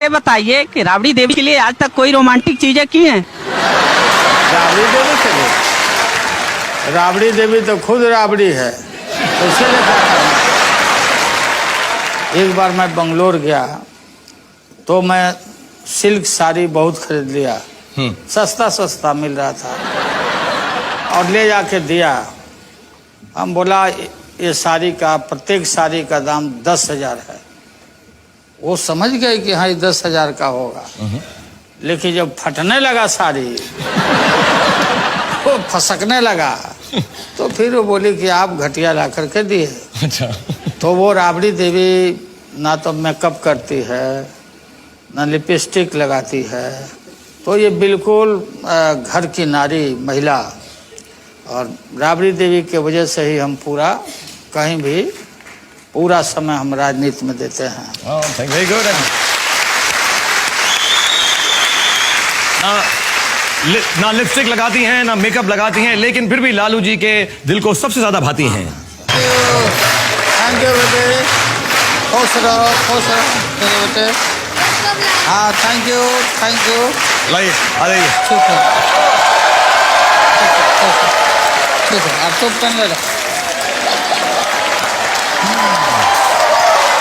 ये बताइए कि राबड़ी देवी के लिए आज तक कोई रोमांटिक चीजें की हैं? राबड़ी देवी के लिए? राबड़ी देवी तो खुद राबड़ी है, तो इसीलिए क्या करना। एक बार मैं बंगलोर गया तो मैं सिल्क साड़ी बहुत खरीद लिया, सस्ता सस्ता मिल रहा था और ले जाके दिया। हम बोला ये साड़ी का, प्रत्येक साड़ी का दाम 10,000 है। वो समझ गए कि हाँ ये 10,000 का होगा, लेकिन जब फटने लगा साड़ी वो फसकने लगा तो फिर वो बोली कि आप घटिया ला करके दिए। अच्छा। तो वो राबड़ी देवी ना तो मेकअप करती है, ना लिपस्टिक लगाती है, तो ये बिल्कुल घर की नारी महिला। और राबड़ी देवी के वजह से ही हम पूरा कहीं भी पूरा समय हम राजनीति में देते हैं। Very good. ना लिपस्टिक लगाती हैं, ना मेकअप लगाती हैं, लेकिन फिर भी लालू जी के दिल को सबसे ज्यादा भाती हैं। थैंक यू बेटे, खुश रहो बेटे। हाँ थैंक यू लाइए, आ जाइए। ठीक है आप तो पहन ले।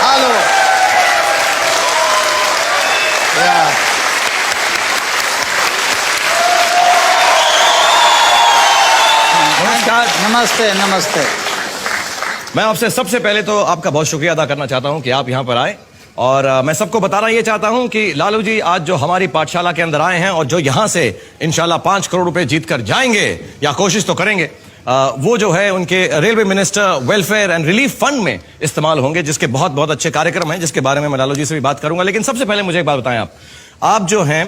हेलो नमस्ते नमस्ते। मैं आपसे सबसे पहले तो आपका बहुत शुक्रिया अदा करना चाहता हूं कि आप यहां पर आए, और मैं सबको बताना ये चाहता हूं कि लालू जी आज जो हमारी पाठशाला के अंदर आए हैं और जो यहां से इंशाल्लाह 5 करोड़ रुपए जीत कर जाएंगे, या कोशिश तो करेंगे, वो जो है उनके railway minister welfare and relief fund में इस्तेमाल होंगे, जिसके बहुत बहुत अच्छे कार्यक्रम हैं, जिसके बारे में मैं लालू जी से भी बात करूंगा। लेकिन सबसे पहले मुझे एक बात बताएं, आप जो हैं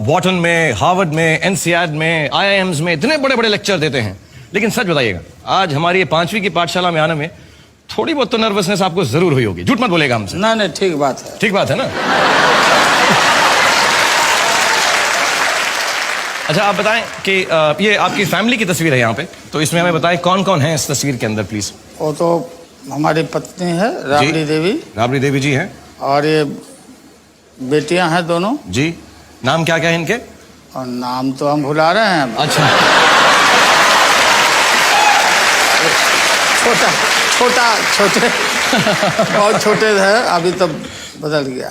वॉटन में, हार्वर्ड में, एनसीआर में, IIMs में इतने बड़े बड़े लेक्चर देते हैं, लेकिन सच बताइएगा आज हमारी ये 5वीं की पाठशाला में आने में थोड़ी बहुत तो नर्वसनेस आपको जरूर हुई होगी, झूठ मत बोलेगा हमसे। नहीं ठीक बात है, ठीक बात है ना। अच्छा आप बताएं कि ये आपकी फैमिली की तस्वीर है यहाँ पे, तो इसमें हमें बताएं कौन कौन है इस तस्वीर के अंदर प्लीज। वो तो हमारी पत्नी है राबड़ी देवी। राबड़ी देवी जी हैं, और ये बेटियां हैं दोनों जी। नाम क्या क्या है इनके? और नाम तो हम भुला रहे हैं। अच्छा। छोटे बहुत छोटे थे, अभी तो बदल गया।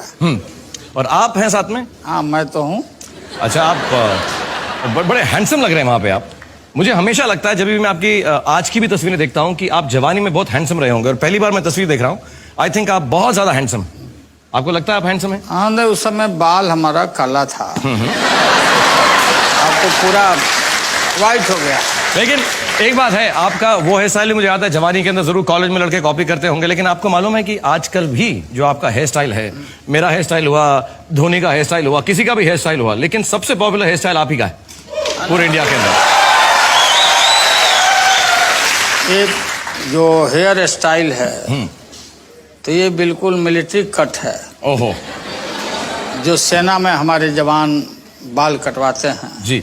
और आप हैं साथ में? हाँ मैं तो हूँ। अच्छा आप बड़े हैंडसम लग रहे हैं वहां पे आप। मुझे हमेशा लगता है जब भी मैं आपकी आज की भी तस्वीरें देखता हूं कि आप जवानी में बहुत हैंडसम रहे होंगे, और पहली बार मैं तस्वीर देख रहा हूं, आई थिंक आप बहुत ज्यादा हैंडसम। आपको लगता है आप हैंडसम हैं? हाँ नहीं, उस समय बाल हमारा काला था, अब तो पूरा वाइट हो गया। लेकिन एक बात है, आपका वो हेयर स्टाइल मुझे याद है जवानी के अंदर जरूर कॉलेज में लड़के कॉपी करते होंगे, लेकिन आपको मालूम है कि आजकल भी जो आपका हेयर स्टाइल है, मेरा हेयर स्टाइल हुआ, धोनी का हेयर स्टाइल हुआ, किसी का भी हेयर स्टाइल हुआ, लेकिन सबसे पॉपुलर हेयर स्टाइल आप ही का है पूरे इंडिया के अंदर। ये जो हेयर स्टाइल है तो ये बिल्कुल मिलिट्री कट है। ओहो। जो सेना में हमारे जवान बाल कटवाते हैं जी,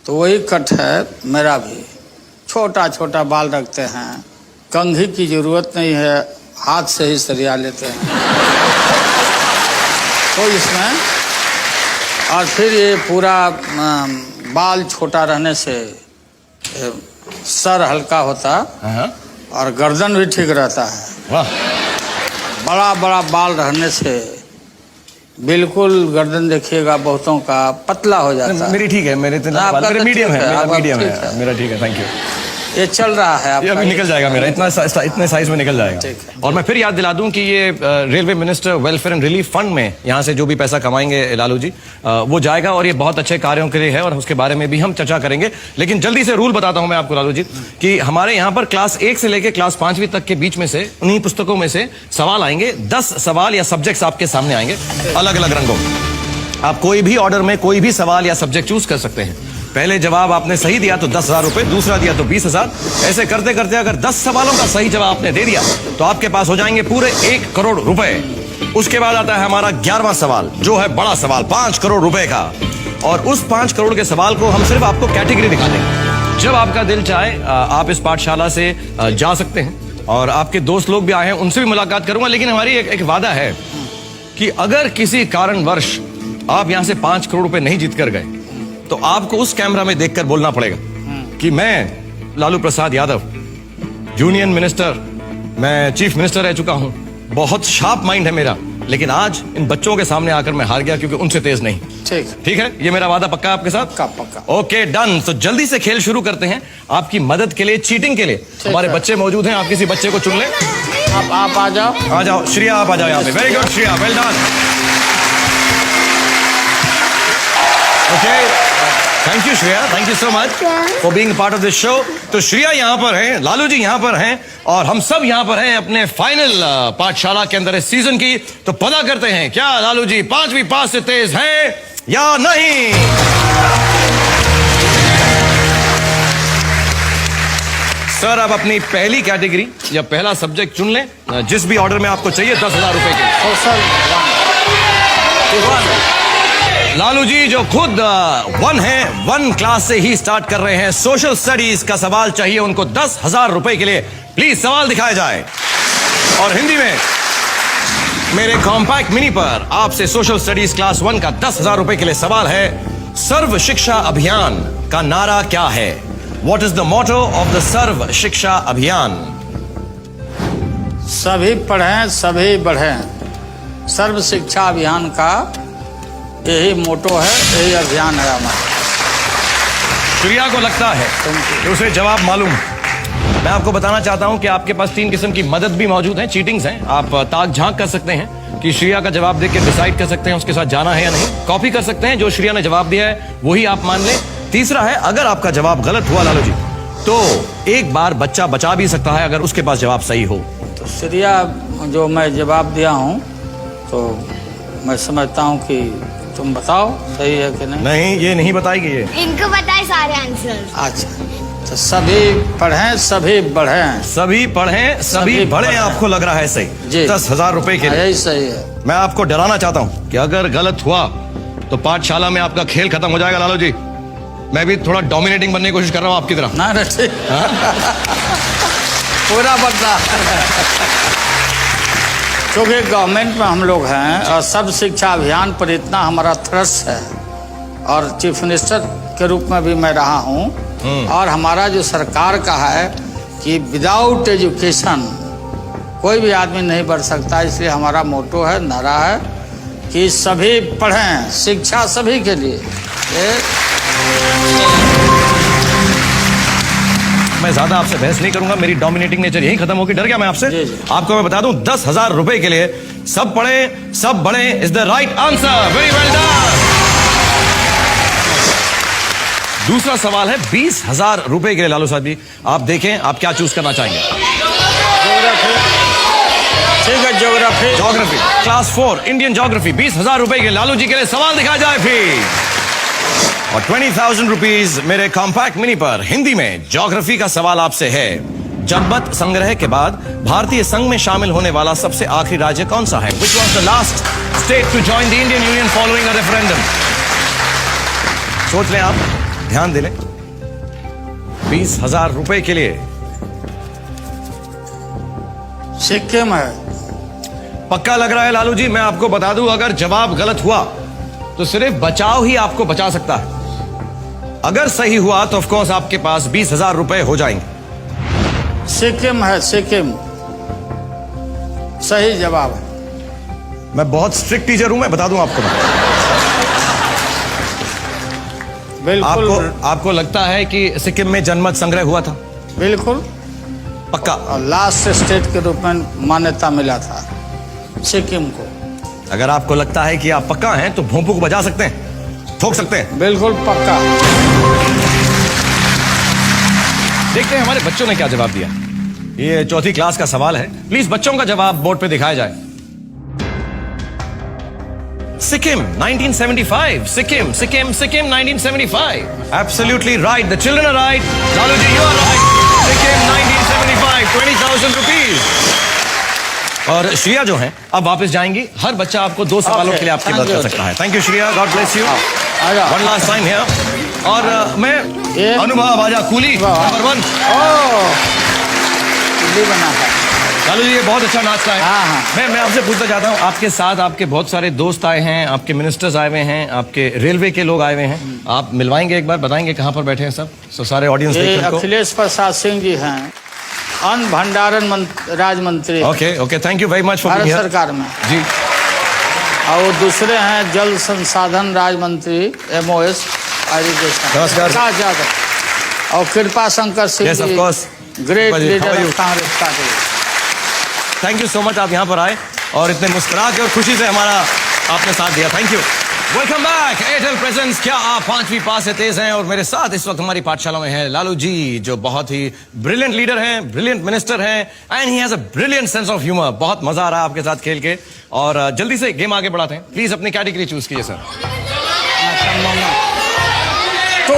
तो वही कट है मेरा भी। छोटा छोटा बाल रखते हैं, कंघी की जरूरत नहीं है, हाथ से ही सरिया लेते हैं तो इसमें। और फिर ये पूरा बाल छोटा रहने से सर हल्का होता और गर्दन भी ठीक रहता है। वाह। बड़ा बड़ा बाल रहने से बिल्कुल गर्दन देखिएगा बहुतों का पतला हो जाता है। मेरी ठीक है, मेरे मीडियम है, मेरा मीडियम है, मेरा ठीक है, थैंक यू। ये चल रहा है ये अभी निकल जाएगा मेरा, इतने साइज में निकल जाएगा। और मैं फिर याद दिला दूं कि ये railway minister welfare and relief fund में यहाँ से जो भी पैसा कमाएंगे लालू जी, वो जाएगा, और ये बहुत अच्छे कार्यों के लिए है, और उसके बारे में भी हम चर्चा करेंगे। लेकिन जल्दी से रूल बताता हूं मैं आपको लालू जी, कि हमारे यहाँ पर क्लास 1 से लेकर क्लास 5वीं तक के बीच में से उन्हीं पुस्तकों में से सवाल आएंगे। 10 सवाल या सब्जेक्ट्स आपके सामने आएंगे अलग अलग रंगों में। आप कोई भी ऑर्डर में कोई भी सवाल या सब्जेक्ट चूज कर सकते हैं। पहले जवाब आपने सही दिया तो 10,000 रुपए, दूसरा दिया तो 20,000। ऐसे करते करते अगर 10 सवालों का सही जवाब आपने दे दिया तो आपके पास हो जाएंगे पूरे 1 करोड़ रुपए। उसके बाद आता है हमारा 11वां सवाल, जो है बड़ा सवाल 5 करोड़ रुपए का। और उस 5 करोड़ के सवाल को हम सिर्फ आपको कैटेगरी दिखा देंगे। जब आपका दिल चाहे आप इस पाठशाला से जा सकते हैं, और आपके दोस्त लोग भी आए हैं, उनसे भी मुलाकात करूंगा। लेकिन हमारी एक वादा है कि अगर किसी कारणवश आप यहां से 5 करोड़ रुपए नहीं जीत कर गए तो आपको उस कैमरा में देखकर बोलना पड़ेगा कि मैं लालू प्रसाद यादव यूनियन मिनिस्टर, मैं चीफ मिनिस्टर रह चुका हूं, बहुत शार्प माइंड है मेरा, लेकिन आज इन बच्चों के सामने आकर मैं हार गया क्योंकि उनसे तेज नहीं। ठीक है, ये मेरा वादा पक्का है आपके साथ? पक्का। Okay, done. तो जल्दी से खेल शुरू करते हैं। आपकी मदद के लिए, चीटिंग के लिए हमारे बच्चे मौजूद हैं। आप किसी बच्चे को चुन लें। आप आ जाओ। आ जाओ श्रेया, आप आ जाओ यहाँ पे। Very good Shreya, well done. Okay, thank you Shreya, thank you so much for being part of this show. तो श्रेया यहाँ पर हैं, लालू जी यहाँ पर हैं और हम सब यहाँ पर हैं अपने फाइनल पाठशाला के अंदर इस सीजन की। तो पता करते हैं क्या लालू जी 5वीं पास से तेज हैं या नहीं। सर, आप अपनी पहली कैटेगरी या पहला सब्जेक्ट चुन लें, जिस भी ऑर्डर में आपको चाहिए। 10,000 रुपए के लालू जी जो खुद 1 है, 1 क्लास से ही स्टार्ट कर रहे हैं। सोशल स्टडीज का सवाल चाहिए उनको 10,000 रुपए के लिए। प्लीज सवाल दिखाया जाए। और हिंदी में मेरे कॉम्पैक्ट मिनी पर आपसे सोशल स्टडीज क्लास 1 का 10,000 रुपए के लिए सवाल है, सर्व शिक्षा अभियान का नारा क्या है? What is the motto of the सर्व शिक्षा अभियान? सभी पढ़ें, सभी बढ़ें। सर्व शिक्षा अभियान का यही मोटो है, यही अभियान है हमारा। श्रेया को लगता है कि उसे जवाब मालूम। मैं आपको बताना चाहता हूं कि आपके पास 3 किस्म की मदद भी मौजूद है, चीटिंग्स हैं। आप ताक झांक कर सकते हैं कि श्रेया का जवाब देख के डिसाइड कर सकते हैं उसके साथ जाना है या नहीं। कॉपी कर सकते हैं, जो श्रेया ने जवाब दिया है वही आप मान लें। तीसरा है, अगर आपका जवाब गलत हुआ लालू जी, तो एक बार बच्चा बचा भी सकता है अगर उसके पास जवाब सही हो। तो श्रेया जो मैं जवाब दिया हूं, तो मैं समझता हूं कि तुम बताओ सही है कि नहीं। नहीं, ये नहीं बताएगी ये। इनको बताए सारे आंसर। अच्छा, तो सभी पढ़ें, सभी बढ़ें। सभी पढ़ें, सभी बढ़ें। आपको लग रहा है सही जी। 10,000 रुपए के लिए यही सही है। मैं आपको डराना चाहता हूं कि अगर गलत हुआ तो पाठशाला में आपका खेल खत्म हो जाएगा लालू जी। मैं भी थोड़ा डोमिनेटिंग बनने की कोशिश कर रहा हूं आपकी तरह। ना ठीक, पूरा बदला। क्योंकि गवर्नमेंट में हम लोग हैं और सब शिक्षा अभियान पर इतना हमारा थ्रस्ट है, और चीफ मिनिस्टर के रूप में भी मैं रहा हूं, और हमारा जो सरकार का है कि विदाउट एजुकेशन कोई भी आदमी नहीं बढ़ सकता। इसलिए हमारा मोटो है, नारा है कि सभी पढ़ें, शिक्षा सभी के लिए। मैं ज्यादा आपसे बहस नहीं करूंगा, मेरी डोमिनेटिंग नेचर यही खत्म होगी। डर गया मैं आपसे। आपको मैं बता दूं 10,000 रुपए के लिए सब पढ़े सब बढ़े is the right answer. Very well done. दूसरा सवाल है 20,000 रुपए के लिए लालू साहब जी, आप देखें आप क्या चूज करना चाहेंगे। ठीक है, geography. Geography class 4 Indian geography 20,000 रुपए के लालू जी के लिए सवाल दिखाया जाए फिर। और 20,000 रुपीज मेरे कॉम्पैक्ट मिनी पर हिंदी में ज्योग्राफी का सवाल आपसे है, जनमत संग्रह के बाद भारतीय संघ में शामिल होने वाला सबसे आखिरी राज्य कौन सा है? Which was the last state to join the Indian Union following a referendum? सोच लें आप, ध्यान दे लें। 20,000 रुपए के लिए सिक्किम है। पक्का लग रहा है लालू जी। मैं आपको बता दूं, अगर जवाब गलत हुआ तो सिर्फ बचाव ही आपको बचा सकता है। अगर सही हुआ तो ऑफकोर्स आपके पास 20,000 रुपए हो जाएंगे। सिक्किम है, सिक्किम सही जवाब है। मैं बहुत स्ट्रिक्ट टीचर हूं, मैं बता दूं आपको। बिल्कुल। आपको लगता है कि सिक्किम में जनमत संग्रह हुआ था? बिल्कुल पक्का। और लास्ट स्टेट के रूप में मान्यता मिला था सिक्किम को। अगर आपको लगता है कि आप पक्का हैं तो भोंपू को बजा सकते हैं, ठोक सकते हैं। बिल्कुल पक्का। देखते हैं हमारे बच्चों ने क्या जवाब दिया। ये 4th क्लास का सवाल है, प्लीज बच्चों का जवाब बोर्ड पे दिखाया जाए। Sikkim 1975। Sikkim Sikkim Sikkim 1975। Absolutely right, the children are right. Lalu ji you are right, Sikkim 1975। 20,000 rupees. और श्रेया जो है अब वापस जाएंगी। हर बच्चा आपको 2 सवालों के लिए आपकी मदद कर सकता है। Thank you Shreya, God bless you. One last time here. और मैं अनुभव आजा कूली नंबर 1 बना है। लालू जी ये बहुत अच्छा नाश्ता है। हाँ, हाँ। मैं आपसे पूछना चाहता हूँ, आपके साथ आपके बहुत सारे दोस्त आए हैं, आपके मिनिस्टर्स आए हुए हैं, आपके रेलवे के लोग आए हुए हैं, आप मिलवाएंगे एक बार, बताएंगे कहाँ पर बैठे हैं सब, so, सारे ऑडियंस ये देखें अखिलेश प्रसाद सिंह जी हैं, अन्न भंडारण राज्य मंत्री okay thank you very much for Bharat सरकार में जी। और वो दूसरे हैं जल संसाधन राज्य मंत्री MOS इरिगेशन नमस्कार। यादव और Kripa Shankar Singh Yes, of ji course. Great How are leader you? Of Congress party. Thank you so much, आप यहाँ पर आए और इतने मुस्कुरा के और खुशी से हमारा आपने साथ दिया, thank you. Welcome back Airtel presence. क्या आप 5वीं पास से तेज हैं? और मेरे साथ इस वक्त हमारी पाठशाला में है लालू जी, जो बहुत ही ब्रिलियंट लीडर हैं, ब्रिलियंट मिनिस्टर हैं, and he has a brilliant sense of humour. बहुत मजा आ रहा है आपके साथ खेल के, और जल्दी से गेम आगे बढ़ाते हैं। प्लीज अपनी कैटेगरी चूज कीजिए सर। टू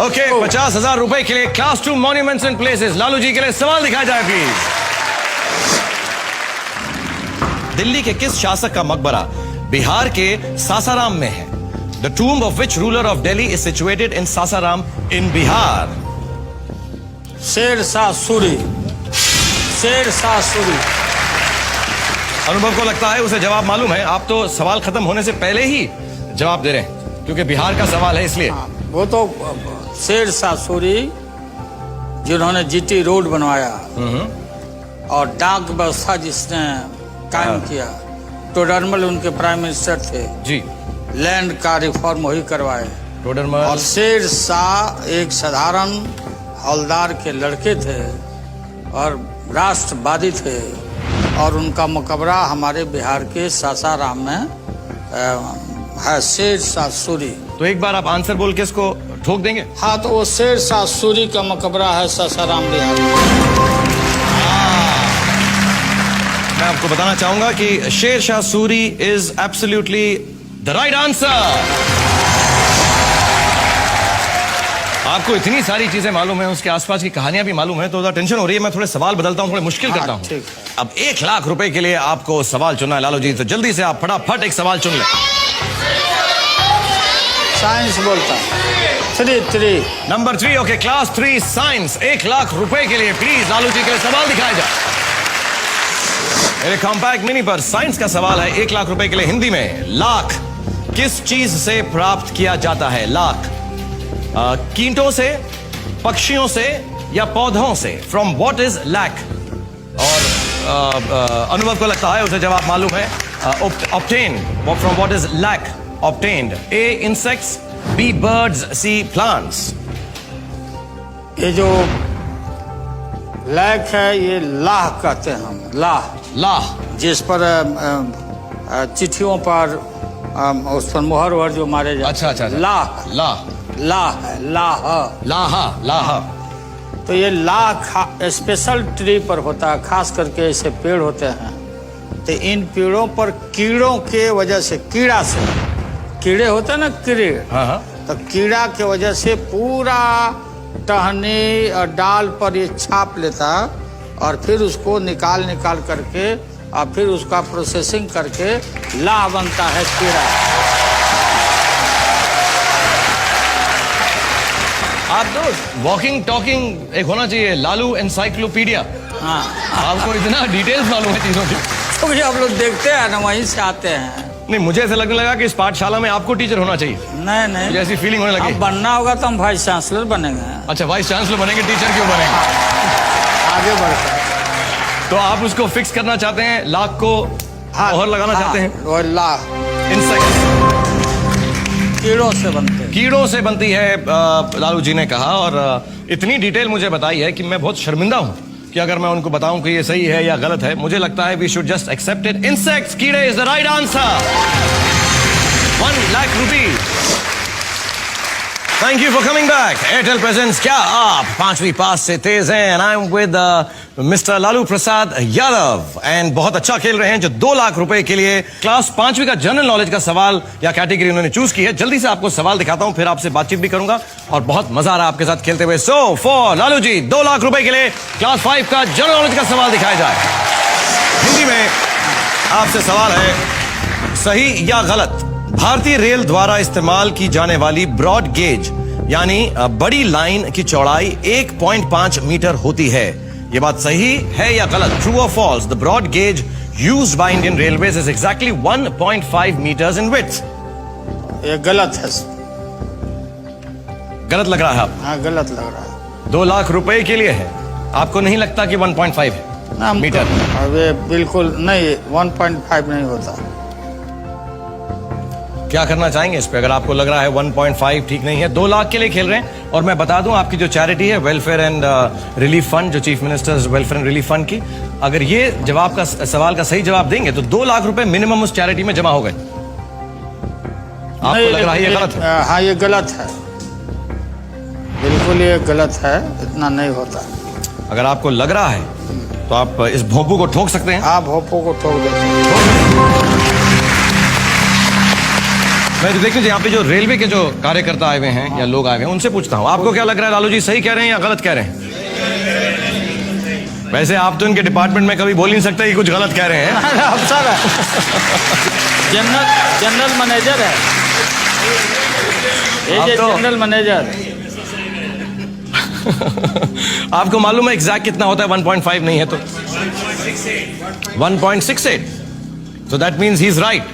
ओके, 50,000 रुपए के लिए class 2 monuments and places. Lalu ji के लिए सवाल दिखाया जाए प्लीज। दिल्ली के किस शासक का मकबरा बिहार के सासाराम में है? The tomb of which ruler of Delhi is situated in Sasaram in Bihar? Sher Shah Suri. शेर शाह सूरी। अनुभव को लगता है उसे जवाब मालूम है। आप तो सवाल खत्म होने से पहले ही जवाब दे रहे हैं, क्योंकि बिहार का सवाल है इसलिए। वो तो शेर शाह सूरी जिन्होंने GT रोड बनवाया और डाक व्यवस्था जिसने कायम किया, टोडरमल उनके प्राइम मिनिस्टर थे जी। लैंड का रिफॉर्म वही करवाए। टोडरमल और शेर शाह एक साधारण हवलदार के लड़के थे और राष्ट्रवादी थे, और उनका मकबरा हमारे बिहार के सासाराम में है, शेर शाह सूरी। तो एक बार आप आंसर बोल के इसको ठोक देंगे? हाँ, तो वो शेर शाह सूरी का मकबरा है सासाराम बिहार में। मैं आपको बताना चाहूंगा कि शेर Shah Suri is absolutely the right answer. आपको इतनी सारी चीजें मालूम है, उसके आसपास की कहानियां भी मालूम है, तो टेंशन हो रही है। मैं थोड़े सवाल बदलता हूं, थोड़े मुश्किल करता हूं। ठीक है। अब 1 लाख रुपए के लिए आपको सवाल चुनना है लालू जी, तो जल्दी से आप फटाफट एक सवाल चुन लें। साइंस बोलता 3 number 3 okay, class 3 science. 1 lakh रुपए के लिए प्लीज लालू जी के लिए सवाल दिखाया जाए। मेरे कॉम्पैक्ट मिनी पर साइंस का सवाल है 1 लाख रुपए के लिए। हिंदी में लाख किस चीज से प्राप्त किया जाता है? लाख कीटों से, पक्षियों से या पौधों से? From what is lac? और अनुभव को लगता है उसे जवाब मालूम है। Obtain from what is lac? Obtained. A insects, B birds, C plants। ये जो लैक है ये लाह कहते हैं हम। लाह जिस पर चिट्ठियों पर उस पर मोहर वहर जो मारे जाते अच्छा। लाह है। लाह। तो ये लाह स्पेशल ट्री पर होता है, खास करके ऐसे पेड़ होते हैं। तो इन पेड़ों पर कीड़ों के वजह से, कीड़े होते हैं ना, कीड़े, तो कीड़ा के वजह से पूरा टहनी और डाल पर ये छाप लेता, और फिर उसको निकाल करके और फिर उसका प्रोसेसिंग करके लाह बनता है कीड़ा। आप तो वॉकिंग टॉकिंग एक होना चाहिए, लालू एनसाइक्लोपीडिया। हाँ, आपको इतना डिटेल्स मालूम है चीजों की। तो ये आप लोग देखते हैं ना, वहीं से आते हैं। नहीं, मुझे ऐसा लगने लगा कि इस पाठशाला में आपको टीचर होना चाहिए। नहीं, मुझे ऐसी फीलिंग होने लगी। अब बनना होगा तो हम वाइस चांसलर बनेंगे। अच्छा, वाइस चांसलर बनेंगे, टीचर क्यों बनेंगे? आगे बढ़कर तो आप उसको फिक्स करना चाहते हैं, लाख को मोहर लगाना चाहते हैं। वो लाह इंसेक्ट कीड़ों से बनती है, लालू जी ने कहा। और इतनी डिटेल मुझे बताई है कि मैं बहुत शर्मिंदा हूं कि अगर मैं उनको बताऊं कि ये सही है या गलत है। मुझे लगता है we should just accept it. Insects, कीड़े is the right answer. 1 lakh rupees. Thank you for coming back. Airtel presents क्या आप 5वीं पास से तेज हैं? And I am with mister Lalu Prasad Yadav, and बहुत अच्छा खेल रहे हैं, जो 2 लाख रुपए के लिए क्लास 5वीं का जनरल नॉलेज का सवाल या कैटेगरी उन्होंने चूज की है। जल्दी से आपको सवाल दिखाता हूं, फिर आपसे बातचीत भी करूंगा, और बहुत मजा आ रहा है आपके साथ खेलते हुए। सो फॉर लालू जी, 2 लाख रुपए के लिए क्लास 5 का जनरल नॉलेज का सवाल दिखाया जाए। हिंदी में आपसे सवाल है, सही या गलत? भारतीय रेल द्वारा इस्तेमाल की जाने वाली ब्रॉड गेज यानी बड़ी लाइन की चौड़ाई 1.5 मीटर होती है। ये बात सही है या गलत? ट्रू और false? The broad gauge used by Indian railways is exactly 1.5 metres in width. ये गलत है। गलत लग रहा है आप? हाँ, गलत लग रहा है। 2 लाख रुपए के लिए है, आपको नहीं लगता कि 1.5 ना मीटर? अब ये बिल्कुल नहीं, 1.5 नहीं होता। क्या करना चाहेंगे इस पे, अगर आपको लग रहा है 1.5 ठीक नहीं है? 2 लाख के लिए खेल रहे हैं। और मैं बता दूं, आपकी जो चैरिटी है वेलफेयर एंड रिलीफ फंड, जो chief ministers welfare and relief fund की, अगर ये जवाब का सवाल का सही जवाब देंगे तो 2 लाख रुपए मिनिमम उस चैरिटी में जमा हो गए। आपको लग रहा है ये गलत है? हाँ, ये गलत है, बिल्कुल ये गलत है, इतना नहीं होता। अगर आपको लग रहा है तो आप इस भोंपू को ठोक सकते हैं। आप भोपो को ठोक देते हैं। मैं तो देखिए यहाँ पे जो रेलवे के जो कार्यकर्ता आए हुए हैं या लोग आए हुए हैं, उनसे पूछता हूँ, आपको क्या लग रहा है लालू जी, सही कह रहे हैं या गलत कह रहे हैं? वैसे आप तो इनके डिपार्टमेंट में कभी बोल नहीं सकते कि कुछ गलत कह रहे हैं। अफसर है, जनरल मैनेजर है, ये तो जनरल मैनेजर। आपको मालूम है एग्जैक्ट कितना होता है? 1.5 नहीं है तो 1.68। So that means he is right.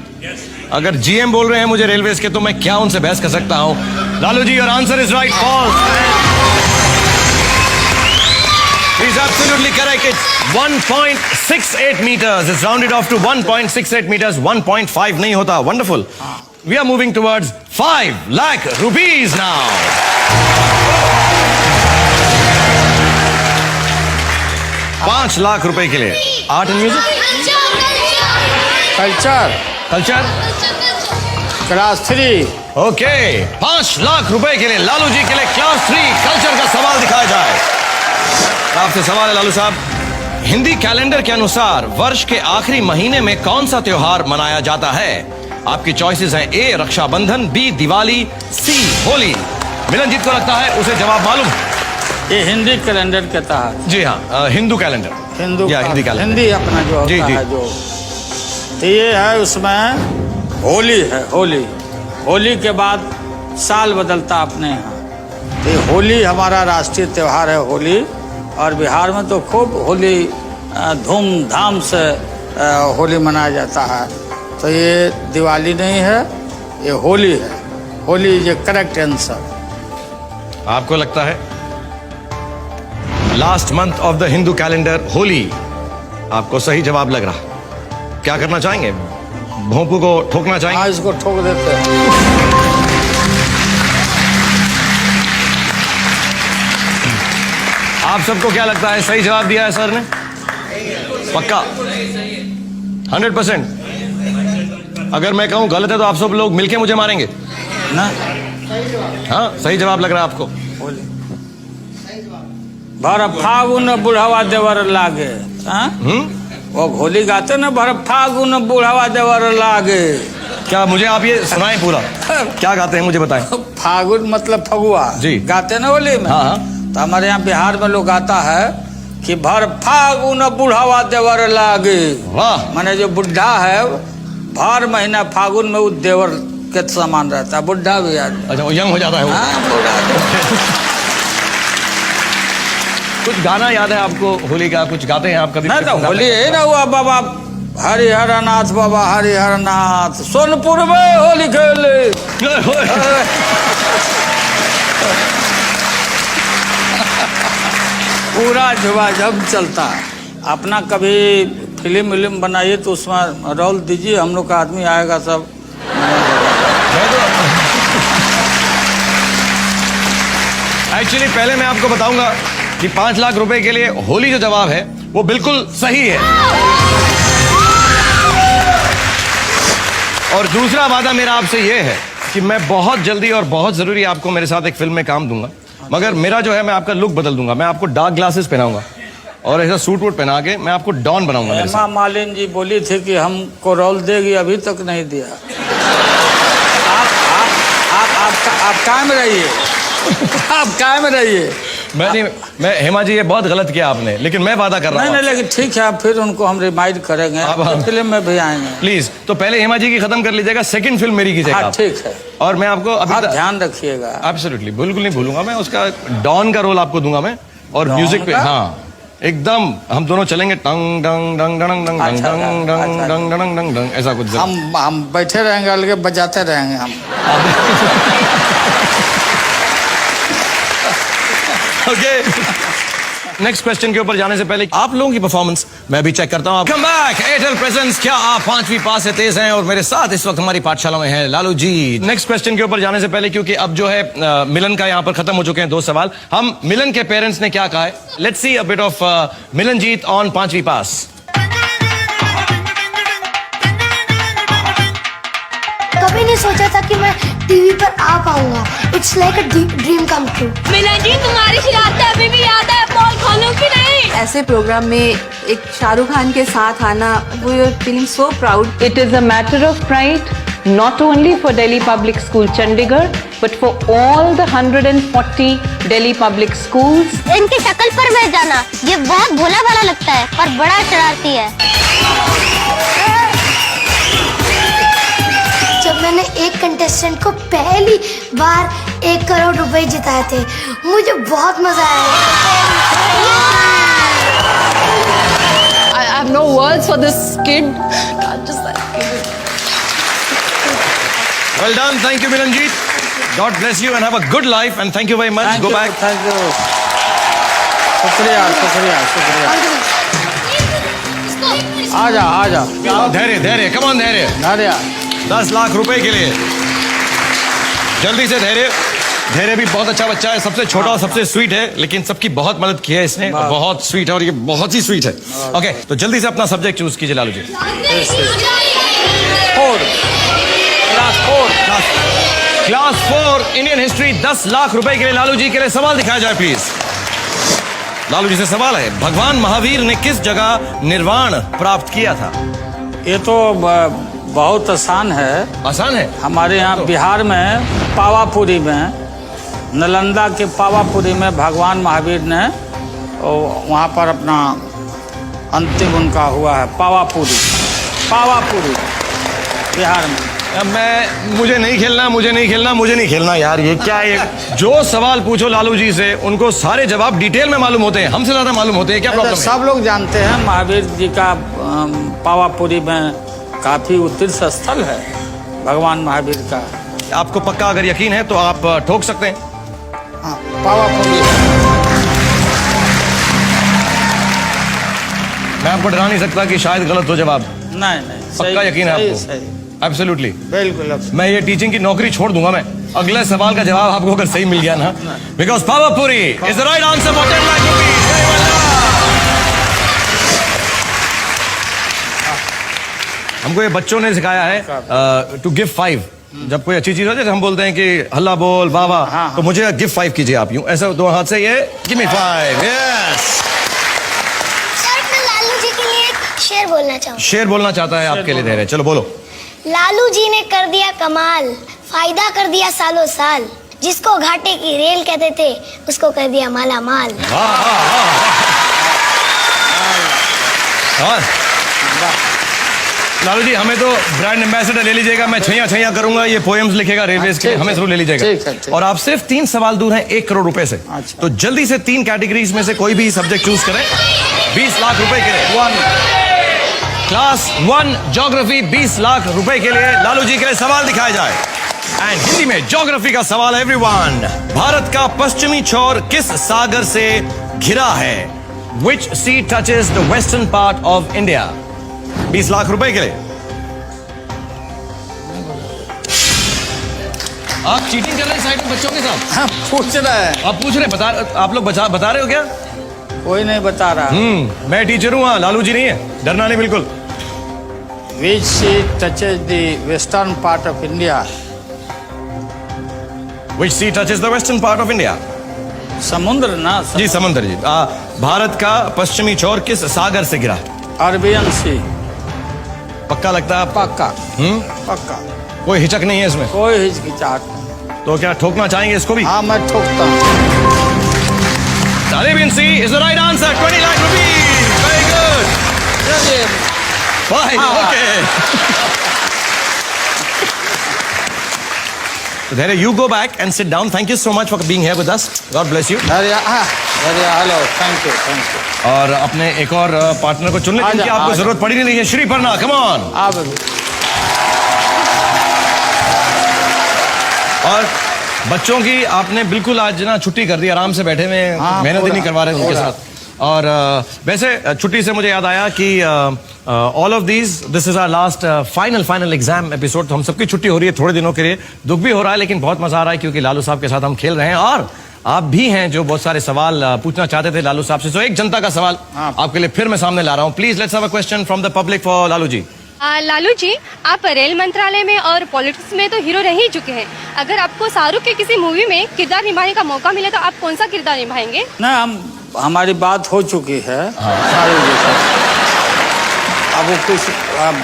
अगर जीएम बोल रहे हैं मुझे रेलवेज के, तो मैं क्या उनसे बहस कर सकता हूं? Lalu ji, your answer is right. False? He's absolutely correct. It's 1.68 meters. It's rounded off to 1.68 meters. 1.5 नहीं होता. Wonderful. We are moving towards 5 lakh rupees now. $5 lakh रुपए के लिए art and music, culture, class 3। Okay, 5 lakh रुपए के लिए लालू जी के लिए क्लास 3 कल्चर का सवाल दिखाया जाए। आपसे सवाल है लालू साहब, हिंदी कैलेंडर के अनुसार वर्ष के आखिरी महीने में कौन सा त्योहार मनाया जाता है? आपकी चॉइसेस हैं, ए रक्षाबंधन, बी दिवाली, सी होली। मिलनजीत को लगता है उसे जवाब मालूम है। ये हिंदी कैलेंडर के तहत। जी हाँ, हिंदू कैलेंडर, हिंदी कैलेंडर, हिंदी अपना जो जी, होता जी। है जो, तो ये है, उसमें होली है। होली के बाद साल बदलता अपने यहाँ। तो ये होली हमारा राष्ट्रीय त्योहार है, होली। और बिहार में तो खूब होली धूमधाम से होली मनाया जाता है। तो ये दिवाली नहीं है, ये होली है। Holi is A correct answer. आपको लगता है last month of the Hindu calendar Holi आपको सही जवाब लग रहा? क्या करना चाहेंगे? भोंपू को ठोकना चाहेंगे? हाँ, इसको ठोक देते हैं। आप सबको क्या लगता है सही जवाब दिया है सर ने? पक्का 100%? अगर मैं कहूं गलत है तो आप सब लोग मिलके मुझे मारेंगे ना? हाँ, सही जवाब लग रहा है आपको? भर फागुन बुढ़ावा देवर लागे। हाँ? वो होली गाते ना, भर फागुन बुढ़ावा देवर लागे। क्या मुझे आप ये सुनाएं पूरा? क्या गाते हैं मुझे बताएं। फागुन मतलब फगुआ जी, गाते ना होली में। हाँ। तो हमारे यहाँ बिहार में लोग गाता है कि भर फागुन बुढ़ावा देवर लागे। वाह। माने जो बुढ़ा है, भर महीना फागुन में वो देवर के समान रहता है, बुढ़ा भी यार। अच्छा, वो यंग हो जाता है वो। हाँ, बुढ़ा। कुछ गाना याद है आपको होली का? कुछ गाते हैं आप कभी? नहीं तो होली है ना, हुआ बाबा हरिहर नाथ, बाबा हरिहर नाथ सोनपुर में होली खेले। पूरा झुमाझम चलता है। अपना कभी फिल्म बनाइए तो उसमें रोल दीजिए, हम लोग का आदमी आएगा सब। एक्चुअली पहले मैं आपको बताऊंगा कि 5 लाख रुपए के लिए होली जो जवाब है वो बिल्कुल सही है। और दूसरा वादा मेरा आपसे ये है कि मैं बहुत जल्दी और बहुत जरूरी आपको मेरे साथ एक फिल्म में काम दूंगा, मगर मेरा जो है मैं आपका लुक बदल दूंगा। मैं आपको डार्क ग्लासेस पहनाऊंगा और ऐसा सूट वूट पहना के मैं आपको डॉन बनाऊंगा। हेमा मालिनी जी बोली थी कि हमको रोल देगी, अभी तक नहीं दिया। आप कायम रहिए, आप कायम रहिए। मैं हेमा जी, ये बहुत गलत किया आपने, लेकिन मैं वादा कर रहा हूँ। नहीं, लेकिन ठीक है, फिर उनको हम रिमाइंड करेंगे, अब फिल्म में भी आएंगे। प्लीज, तो पहले हेमा जी की खत्म कर लीजिएगा, सेकंड फिल्म मेरी कीजिएगा। हाँ, ठीक है। और मैं आपको अभी ध्यान रखिएगा। एब्सोल्युटली, बिल्कुल नहीं भूलूंगा मैं। उसका डॉन का रोल आपको दूंगा मैं, और म्यूजिक पे। हाँ, एकदम हम दोनों चलेंगे टंग डंग डंग डंग डंग डंग अच्छा, डंग डंग अच्छा, डंग डंग डंग डंग ऐसा कुछ हम बैठे रहेंगे, अलगे बजाते रहेंगे हम। ओके, नेक्स्ट क्वेश्चन के ऊपर जाने से पहले आप लोगों की परफॉर्मेंस मैं भी चेक करता हूं। कम बैक एयरटेल प्रेजेंस, क्या आप 5वीं पास से तेज हैं? और मेरे साथ इस वक्त हमारी पाठशाला में है लालू जी। नेक्स्ट क्वेश्चन के ऊपर जाने से पहले, क्योंकि अब जो है मिलन का यहाँ पर खत्म हो चुके हैं 2 सवाल, हम मिलन के पेरेंट्स ने क्या कहा है, let's see a bit of Milan Jeet on 5वीं पास। कभी नहीं सोचा था कि मैं टीवी पर आ पाऊंगा। It's like a dream come true. Milan ji, तुम्हारी शरारतें अभी भी याद है, पॉल खोलूं कि नहीं? ऐसे प्रोग्राम में एक शाहरुख खान के साथ आना, we are feeling so proud. It is a matter of pride, not only for Delhi Public School Chandigarh, but for all the 140 Delhi public schools. इनकी शक्ल पर बैठ जाना, ये बहुत भोला भाला लगता है पर बड़ा शरारती है। जब मैंने एक कंटेस्टेंट को पहली बार 1 करोड़ रुपए जिताए थे, मुझे बहुत मजा आया। I have no words for this kid. Just that kid. Well done, thank you Milanjeet. God bless you and have a good life and thank you very much. Go back. Thank you, शुक्रिया शुक्रिया शुक्रिया। आ जा धैर्य धैर्य, come on धैर्य। नारिया 10 लाख रुपए के लिए जल्दी से धैर्य। धैर्य भी बहुत अच्छा बच्चा है, सबसे छोटा और सबसे स्वीट है, लेकिन सबकी बहुत मदद की है इसने, बहुत स्वीट है और ये बहुत ही स्वीट है। ओके, तो जल्दी से अपना सब्जेक्ट चूज कीजिए Lalu ji. Class 4 Indian history 10 lakh रुपए के लिए लालू जी के लिए सवाल दिखाया जाए प्लीज। लालू जी से सवाल है, भगवान महावीर ने किस जगह निर्वाण प्राप्त किया था? ये तो बहुत आसान है। आसान है? हमारे यहाँ बिहार में पावापुरी में, नालंदा के पावापुरी में भगवान महावीर ने वहाँ पर अपना अंतिम उनका हुआ है। पावापुरी बिहार में। मुझे नहीं खेलना यार, ये क्या है? जो सवाल पूछो लालू जी से उनको सारे जवाब डिटेल में मालूम होते हैं, हमसे ज्यादा मालूम होते हैं। क्या प्रॉब्लम है? सब लोग जानते हैं महावीर जी का पावापुरी में काफी तीर्थ स्थल है भगवान महावीर का। आपको पक्का अगर यकीन है तो आप ठोक सकते हैं। हाँ, पावापुरी। मैं आपको डरा नहीं सकता कि शायद गलत हो जवाब। नहीं पक्का यकीन है आपको? सही। एब्सोल्युटली, बिल्कुल। मैं ये टीचिंग की नौकरी छोड़ दूंगा मैं अगले सवाल का जवाब आपको अगर सही मिल गया ना, because Pawapuri is the right answer for 10 lakh rupees. हमको ये बच्चों ने सिखाया है टू गिव 5। जब कोई अच्छी चीज हो, जैसे हम बोलते हैं कि हल्ला बोल वाह वाह, तो मुझे गिव 5 कीजिए आप, यूं ऐसा 2 हाथ से, ये गिव मी 5। यस। सर, मैं लालू जी के लिए एक शेर बोलना चाहूँ। शेर बोलना चाहता है आपके लिए धैर्य, चलो बोलो। लालू जी ने कर दिया कमाल, फायदा कर दिया सालों साल, जिसको घाटे की रेल कहते थे उसको कर दिया माला माल। लालू जी, हमें तो ब्रांड एम्बेसडर ले लीजिएगा, मैं छैया करूंगा, ये पोएम्स लिखेगा रेलवेज के, हमें जरूर ले लीजिएगा। और आप सिर्फ 3 सवाल दूर हैं 1 करोड़ रुपए से। तो जल्दी से 3 कैटेगरीज में से कोई भी सब्जेक्ट चूज करें 20 लाख रुपए के लिए। क्लास 1 ज्योग्राफी 20 लाख रुपए के लिए लालू जी के लिए सवाल दिखाया जाए। एंड हिंदी में ज्योग्राफी का सवाल है एवरीवन। भारत का पश्चिमी छोर किस सागर से घिरा है? Which sea touches the western part of India? 20 lakh रुपए के लिए। आप चीटिंग कर रहे हैं साइड में बच्चों के साथ? हाँ, पूछ रहे हैं। आप पूछ रहे, आप लोग बता रहे हो क्या? कोई नहीं बता रहा। मैं टीचर हूँ, लालू जी नहीं है, डरना नहीं बिल्कुल। Which sea touches the western part of India? Which sea touches the western part of India? समुद्र ना? जी समुद्र जी। भारत का पश्चिमी छोर किस सागर से घिरा? अरबियन सी। पक्का लगता है? पक्का। पक्का, कोई हिचक नहीं है इसमें? कोई हिचकिचाहट नहीं। तो क्या ठोकना चाहेंगे इसको भी? हाँ, मैं ठोकता हूँ। Arabian Sea is the right answer. 20 lakh rupees. Very good. Fine. Okay. धैर्य, you go back and sit down. Thank you so much for being here with us. God bless you. धैर्य, हेलो, थैंक यू। और अपने एक और partner को चुनने की आपको जरूरत पड़ी नहीं है। Shri Parna, come on. आप और बच्चों की आपने बिल्कुल आज ना छुट्टी कर दी, आराम से बैठे हुए, मेहनत ही नहीं करवा रहे उनके साथ। और वैसे छुट्टी से मुझे याद आया कि all of this is our last final exam episode. तो हम सबकी छुट्टी हो रही है थोड़े दिनों के लिए, दुख भी हो रहा है लेकिन बहुत मजा आ रहा है क्योंकि लालू साहब के साथ हम खेल रहे हैं और आप भी हैं जो बहुत सारे सवाल पूछना चाहते थे लालू साहब से। तो एक जनता का सवाल आपके लिए फिर मैं सामने ला रहा हूँ। Please let's have a question from the public for Lalu ji. Lalu ji, आप रेल मंत्रालय में और पॉलिटिक्स में तो हीरो रह ही चुके हैं। अगर आपको शाहरुख के किसी मूवी में किरदार निभाने का मौका मिले तो आप कौन सा किरदार निभाएंगे? ना, हमारी बात हो चुकी है शाहरुख जी से। अब वो कुछ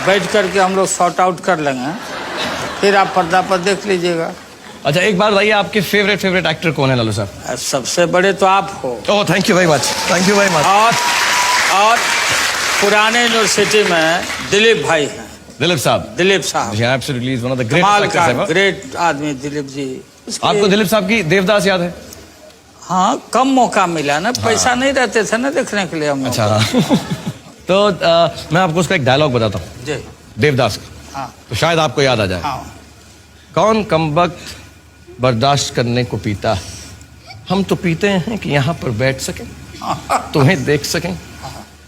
बैठ करके हम लोग सॉर्ट आउट कर लेंगे, फिर आप पर्दा पर देख लीजिएगा। अच्छा, एक बार बताइए आपके फेवरेट एक्टर कौन है लालू साहब? सबसे बड़े तो आप हो। Oh, thank you very much, thank you very much. और पुराने यूनिवर्सिटी में दिलीप भाई हैं। दिलीप साहब absolutely one of the great actors ever. Great आदमी दिलीप जी। आपको दिलीप साहब की देवदास याद है? हाँ, कम मौका मिला ना, पैसा नहीं रहते थे ना देखने के लिए हम। अच्छा, तो मैं आपको उसका एक डायलॉग बताता हूँ जी, देवदास का। हाँ। तो शायद आपको याद आ जाए। हाँ। कौन कमबख्त बर्दाश्त करने को पीता, हम तो पीते हैं कि यहाँ पर बैठ सकें, तुम्हें देख सकें,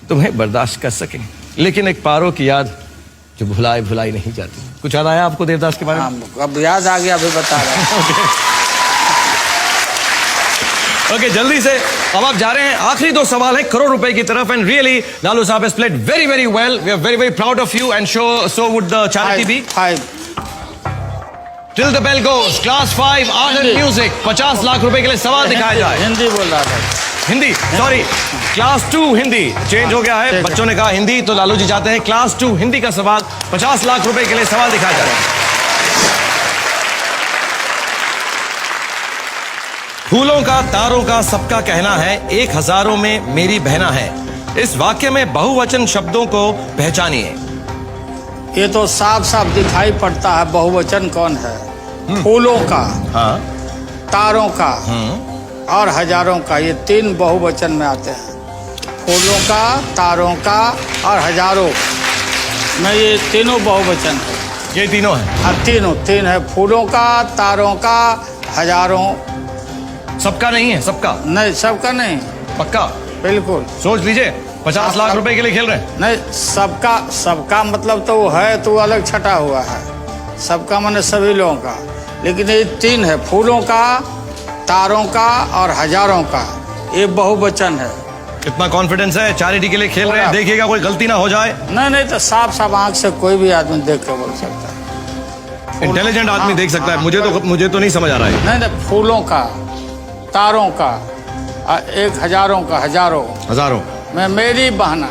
तुम्हें बर्दाश्त कर सकें, लेकिन एक पारो की याद जो भुलाई नहीं जाती। कुछ याद आया आपको देवदास के बारे में? अब याद आ गया, अभी बता रहे हैं। ओके, जल्दी से अब आप जा रहे हैं, आखिरी 2 सवाल है करोड़ रुपए की तरफ। And really Lalu sahab has played very very well, we are very very proud of you and so would the charity be. 5 till the bell goes, class 5 art and music, 50 lakh रुपए के लिए सवाल दिखाया जाए। हिंदी बोल रहा था। Hindi, sorry, class 2 Hindi change हो गया है, बच्चों ने कहा हिंदी, तो लालू जी चाहते हैं क्लास 2 हिंदी का सवाल, 50 लाख रुपए के लिए सवाल दिखाया जाए। फूलों का तारों का सबका कहना है, एक हजारों में मेरी बहना है, इस वाक्य में बहुवचन शब्दों को पहचानिए। ये तो साफ साफ दिखाई पड़ता है बहुवचन कौन है। फूलों का, हाँ, तारों का और हजारों का, ये 3 बहुवचन में आते हैं। फूलों का, तारों का और हजारों में, ये तीनों बहुवचन है। ये तीनों है? हाँ, तीन है। फूलों का, तारों का, हजारों। सबका नहीं है? सबका नहीं, सबका नहीं। पक्का? बिल्कुल सोच लीजिए, 50 लाख रुपए के लिए खेल रहे हैं। नहीं, सबका मतलब तो वो है, तो अलग छटा हुआ है। सबका माने सभी लोगों का, लेकिन ये 3 है, फूलों का, तारों का और हजारों का, ये बहुवचन है। कितना कॉन्फिडेंस है, चैरिटी के लिए खेल रहे हैं, देखिएगा कोई गलती ना हो जाए। नहीं, तो साफ आंख से कोई भी आदमी देख के बोल सकता है। इंटेलिजेंट आदमी देख सकता है। मुझे तो नहीं समझ आ रहा है। नहीं, फूलों का, तारों का, एक हजारों का, हजारों में मेरी बहना,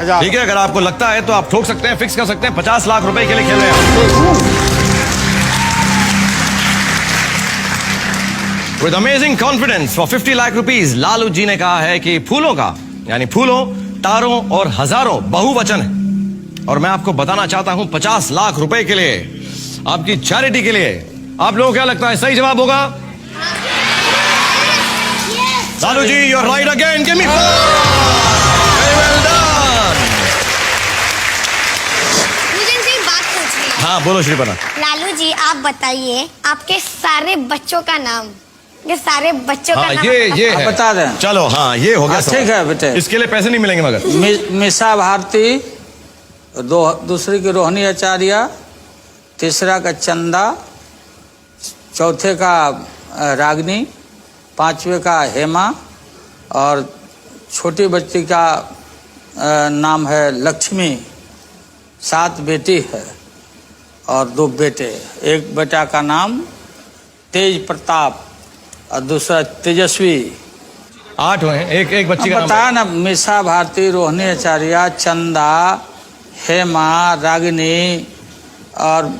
हजारों। ठीक है, अगर आपको लगता है तो आप ठोक सकते हैं, फिक्स कर सकते हैं। 50 लाख रुपए के लिए खेल रहे हैं। With amazing confidence for 50 lakh rupees, Lalu ji ने कहा है कि फूलों का यानी फूलों, तारों और हजारों बहुवचन है। और मैं आपको बताना चाहता हूं 50 लाख रुपए के लिए, आपकी चैरिटी के लिए, आप लोगों को क्या लगता है सही जवाब होगा? Lalu ji, you are right again, give me 4। Very well done. मुझे इनसे एक बात पूछनी है। हाँ, बोलो श्रीपना। लालू जी, आप बताइए आपके सारे बच्चों का नाम, ये सारे बच्चों का नाम ये है। बता दें। चलो, हाँ, ये हो गया। ठीक है बेटे, इसके लिए पैसे नहीं मिलेंगे मगर। मिसा भारती, दूसरी की रोहिणी आचार्य, तीसरा का चंदा, चौथे का रागनी, 5वें का हेमा और छोटी बच्ची का नाम है लक्ष्मी। 7 बेटी है और 2 बेटे। एक बेटा का नाम तेज प्रताप और दूसरा तेजस्वी। 8 हुए हैं, एक बच्ची का नाम बताया ना, मिसा भारती, रोहिणी आचार्य, चंदा, हेमा, रागिनी और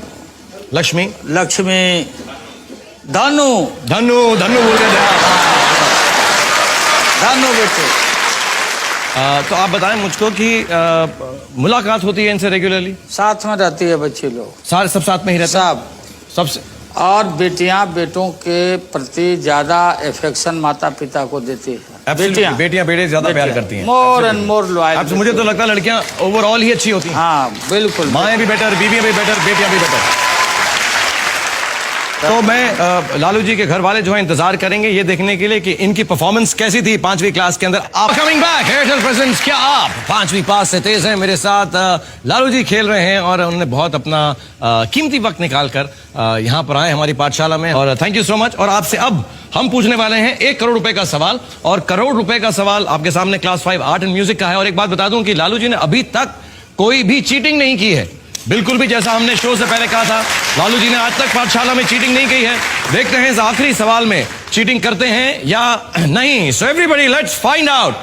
लक्ष्मी, धनु बोल रहे थे। धनु बेटे। तो आप बताएं मुझको कि मुलाकात होती है इनसे रेगुलरली? साथ में रहती है बच्चे लोग, सब साथ में ही रहते हैं? सब और बेटियां बेटों के प्रति ज्यादा एफेक्शन माता पिता को देती है। बेटियां बेटे ज्यादा प्यार करती हैं। More and more loyal. मुझे तो लगता है लड़कियां ओवरऑल ही अच्छी होती हैं। हाँ बिल्कुल, माएँ भी बेटर, बीवियां भी बेटर, बेटियां भी बेटर। तो मैं लालू जी के घर वाले जो है इंतजार करेंगे ये देखने के लिए कि इनकी परफॉर्मेंस कैसी थी 5वीं क्लास के अंदर। आप कमिंग बैक एयरटेल प्रेजेंट्स, क्या आप 5वीं पास से तेज हैं? मेरे साथ लालू जी खेल रहे हैं और उन्होंने बहुत अपना कीमती वक्त निकालकर यहाँ पर आए हमारी पाठशाला में, और थैंक यू सो मच। और आपसे अब हम पूछने वाले हैं 1 करोड़ रुपए का सवाल, और करोड़ रुपए का सवाल आपके सामने क्लास 5 आर्ट एंड म्यूजिक का है। और एक बात बता दूं कि लालू जी ने अभी तक कोई भी चीटिंग नहीं की है, बिल्कुल भी। जैसा हमने शो से पहले कहा था, लालू जी ने आज तक पाठशाला में चीटिंग नहीं की है। देखते हैं इस आखिरी सवाल में चीटिंग करते हैं या नहीं। So everybody let's find out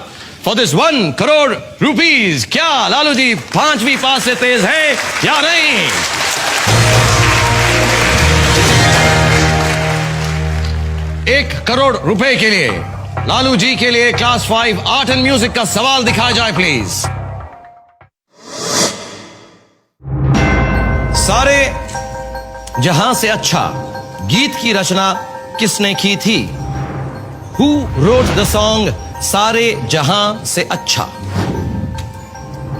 for this 1 crore rupees. क्या लालू जी 5वीं पास से तेज है या नहीं? 1 करोड़ रुपए के लिए लालू जी के लिए क्लास 5 आर्ट एंड म्यूजिक का सवाल दिखाया जाए प्लीज। सारे जहां से अच्छा गीत की रचना किसने की थी? Who wrote the song सारे जहां से अच्छा?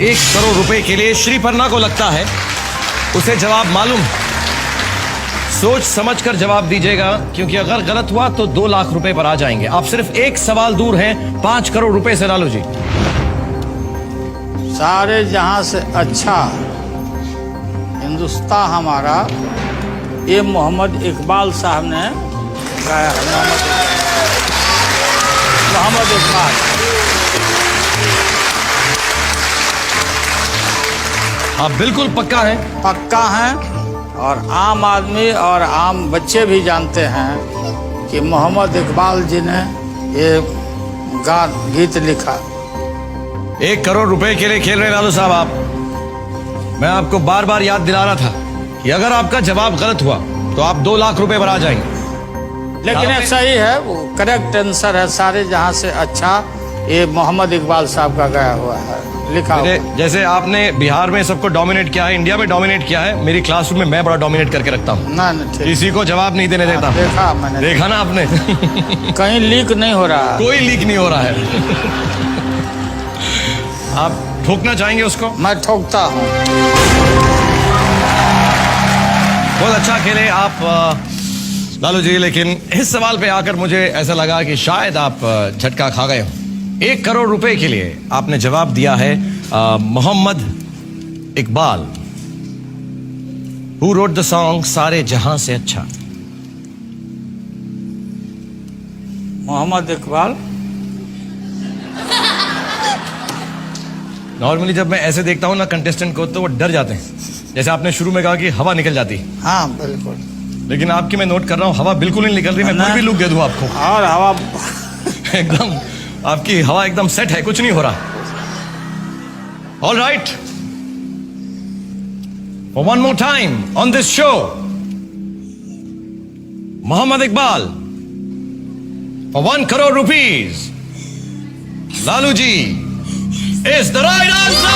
1 करोड़ रुपए के लिए श्रीपर्णा को लगता है उसे जवाब मालूम। सोच समझकर जवाब दीजिएगा, क्योंकि अगर गलत हुआ तो 2 लाख रुपए पर आ जाएंगे। आप सिर्फ 1 सवाल दूर हैं 5 करोड़ रुपए से लालू जी। सारे जहां से अच्छा हिंदुस्तान हमारा, ये मोहम्मद इकबाल साहब ने गाया है। मोहम्मद इकबाल। आप बिल्कुल पक्का हैं? पक्का हैं, और आम आदमी और आम बच्चे भी जानते हैं कि मोहम्मद इकबाल जी ने ये गीत लिखा। 1 करोड़ रुपए के लिए खेल रहे लालू साहब आप। मैं आपको बार बार याद दिला रहा था कि अगर आपका जवाब गलत हुआ तो आप 2 लाख रुपए पर आ जाएंगे। लेकिन ये सही है, वो करेक्ट आंसर है। सारे जहां से अच्छा ये मोहम्मद इकबाल साहब का गाया हुआ है, लिखा हुआ। जैसे आपने बिहार में सबको डोमिनेट किया है, इंडिया में डोमिनेट किया है, मेरी क्लासरूम में मैं बड़ा डोमिनेट करके रखता हूँ। ना किसी को जवाब नहीं देने देता। देखा मैंने, देखा ना आपने? कहीं लीक नहीं हो रहा, कोई लीक नहीं हो रहा है। आप ठोकना चाहेंगे उसको? मैं ठोकता हूँ। बहुत अच्छा खेले आप लालू जी, लेकिन इस सवाल पे आकर मुझे ऐसा लगा कि शायद आप झटका खा गए हो। 1 करोड़ रुपए के लिए आपने जवाब दिया है Mohammad Iqbal. Who wrote the song सारे जहां से अच्छा? मोहम्मद इकबाल। नॉर्मली जब मैं ऐसे देखता हूं ना कंटेस्टेंट को, तो वो डर जाते हैं। जैसे आपने शुरू में कहा कि हवा निकल जाती। हाँ बिल्कुल। लेकिन आपकी मैं नोट कर रहा हूं हवा बिल्कुल नहीं निकल रही। मैं कोई भी लुक दे दूं आपको, और हवा एकदम आपकी हवा एकदम सेट है, कुछ नहीं हो रहा। All right, for one more time on this show, Mohammad Iqbal for 1 crore rupees, Lalu ji is the right answer!